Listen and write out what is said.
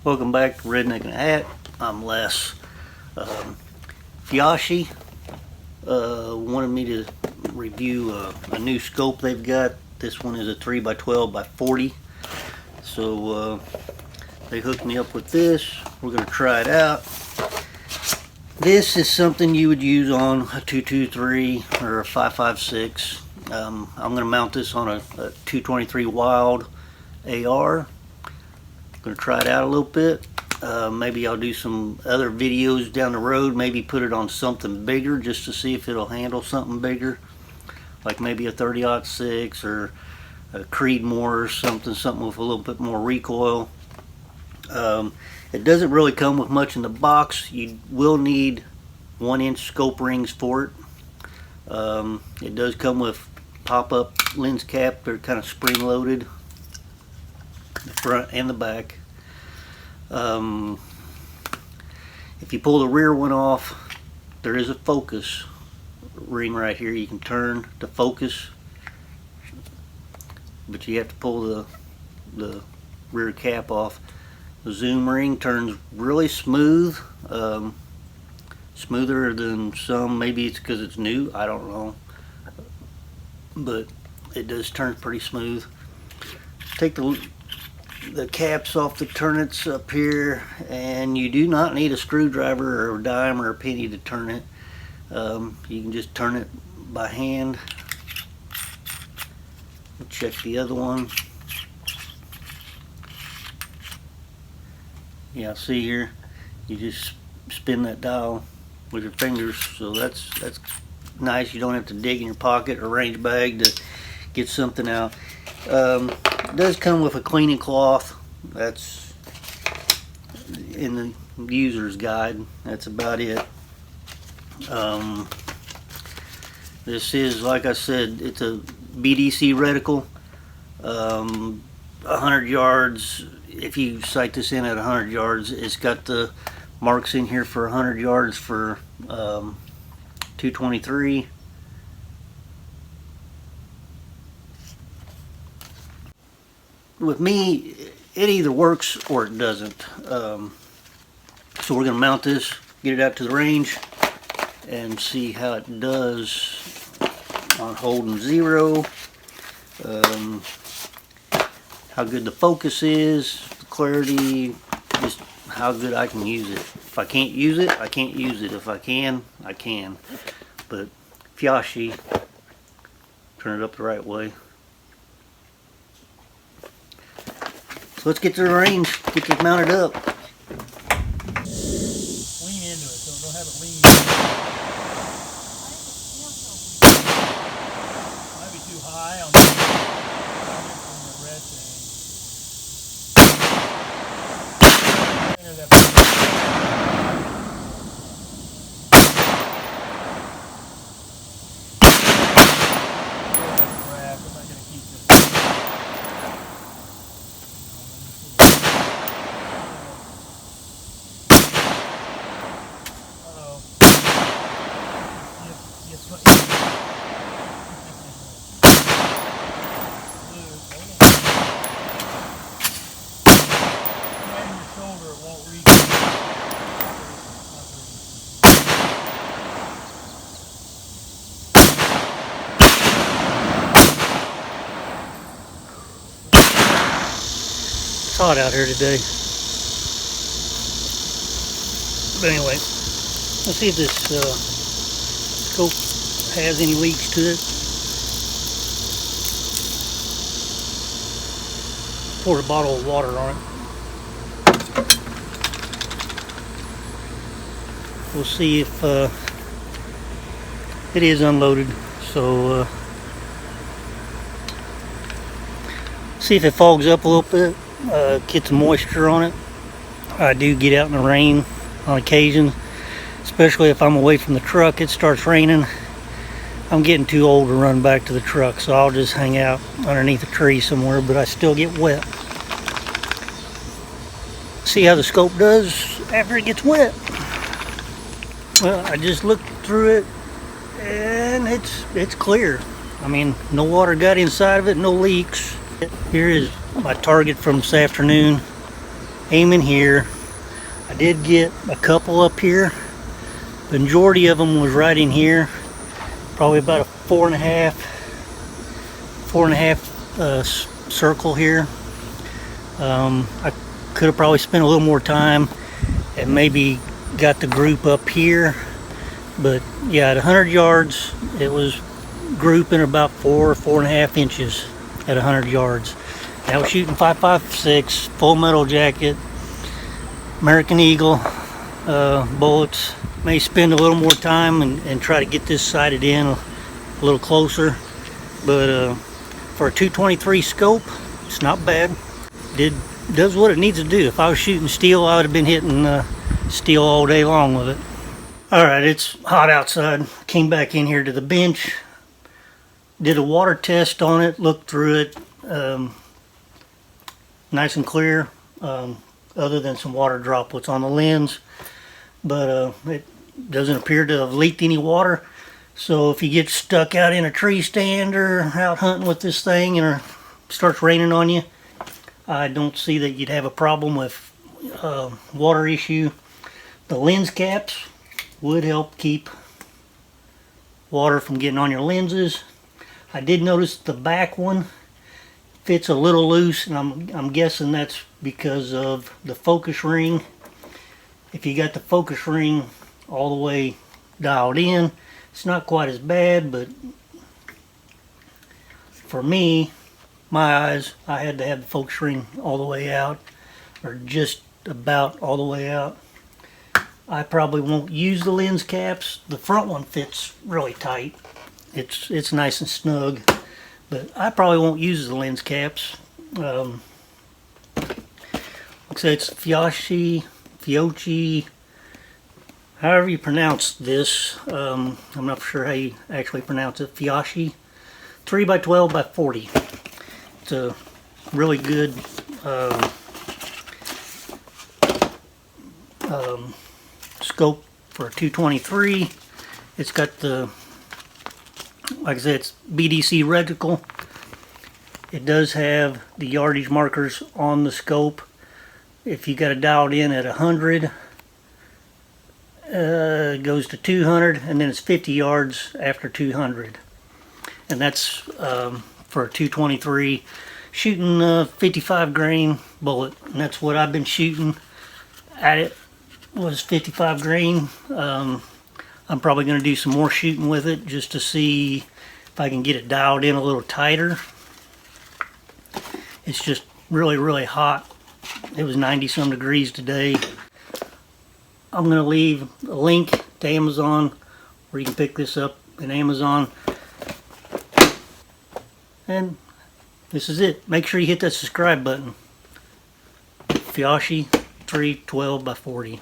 Welcome back to Redneck and a Hat. I'm Les. Feyachi wanted me to review a new scope they've got. This one is a 3x12 by 40. So they hooked me up with this. We're going to try it out. This is something you would use on a 223 or a 556. I'm going to mount this on a 223 Wild AR. Going to try it out a little bit. Maybe I'll do some other videos down the road, maybe put it on something bigger just to see if it'll handle something bigger, like maybe a 30-06 or a Creedmoor or something with a little bit more recoil. It doesn't really come with much in the box. You will need 1-inch scope rings for it. It does come with pop-up lens cap. They're kind of spring-loaded, the front and the back. If you pull the rear one off, there is a focus ring right here. You can turn to focus, but you have to pull the rear cap off. The zoom ring turns really smooth, smoother than some. Maybe it's because it's new, I don't know, but it does turn pretty smooth. Take the caps off the turnets up here, and you do not need a screwdriver or a dime or a penny to turn it. You can just turn it by hand. We'll check the other one. Yeah, see here, you just spin that dial with your fingers, so that's nice. You don't have to dig in your pocket or range bag to get something out. It does come with a cleaning cloth. That's in the user's guide. That's about it. This is, like I said, it's a BDC reticle. 100 yards. If you sight this in at 100 yards, it's got the marks in here for 100 yards for 223. With me, it either works or it doesn't. So we're going to mount this, get it out to the range, and see how it does on holding zero. How good the focus is, the clarity, just how good I can use it. If I can't use it, I can't use it. If I can, I can. But Feyachi, turn it up the right way. So let's get to the range, get this mounted up. Lean into it, so don't have it lean. Might be too high on the red thing. Enter that. I'm not going to keep this. It's hot out here today. But anyway, let's see if this scope has any leaks to it. Poured a bottle of water on it. We'll see if it is unloaded. So see if it fogs up a little bit. Get some moisture on it. I do get out in the rain on occasion, especially if I'm away from the truck. It starts raining. I'm getting too old to run back to the truck, so I'll just hang out underneath a tree somewhere, but I still get wet. See how the scope does after it gets wet. Well, I just looked through it and it's clear. I mean, no water got inside of it, no leaks. Here is my target from this afternoon. aiming here. I did get a couple up here. The majority of them was right in here. Probably about a four and a half circle here. I could have probably spent a little more time and maybe got the group up here, but yeah, at 100 yards it was grouping about 4.5 inches at 100 yards. And I was shooting 5.56 full metal jacket, American Eagle bullets. May spend a little more time and try to get this sighted in a little closer, but for a 223 scope, it's not bad. Does what it needs to do. If I was shooting steel, I would have been hitting steel all day long with it. Alright, it's hot outside. Came back in here to the bench, did a water test on it, looked through it, nice and clear, other than some water droplets on the lens, but it doesn't appear to have leaked any water. So if you get stuck out in a tree stand or out hunting with this thing and it starts raining on you, I don't see that you'd have a problem with water issue. The lens caps would help keep water from getting on your lenses. I did notice the back one fits a little loose, and I'm guessing that's because of the focus ring. If you got the focus ring all the way dialed in, it's not quite as bad, but for me, my eyes, I had to have the focus ring all the way out, or just about all the way out. I probably won't use the lens caps. The front one fits really tight. It's nice and snug, but I probably won't use the lens caps. Like I said, it's Feyachi, however you pronounce this. I'm not sure how you actually pronounce it. Feyachi, 3x12 by 40. It's a really good scope for a 223. It's got the, like I said, it's BDC reticle. It does have the yardage markers on the scope. If you got it dialed in at 100, it goes to 200, and then it's 50 yards after 200. And that's for a 223, shooting a 55 grain bullet, and that's what I've been shooting at it, was 55 grain. I'm probably going to do some more shooting with it just to see if I can get it dialed in a little tighter. It's just really hot. It was 90 some degrees today. I'm going to leave a link to Amazon where you can pick this up in Amazon. And this is it. Make sure you hit that subscribe button. Feyachi 312 by 40.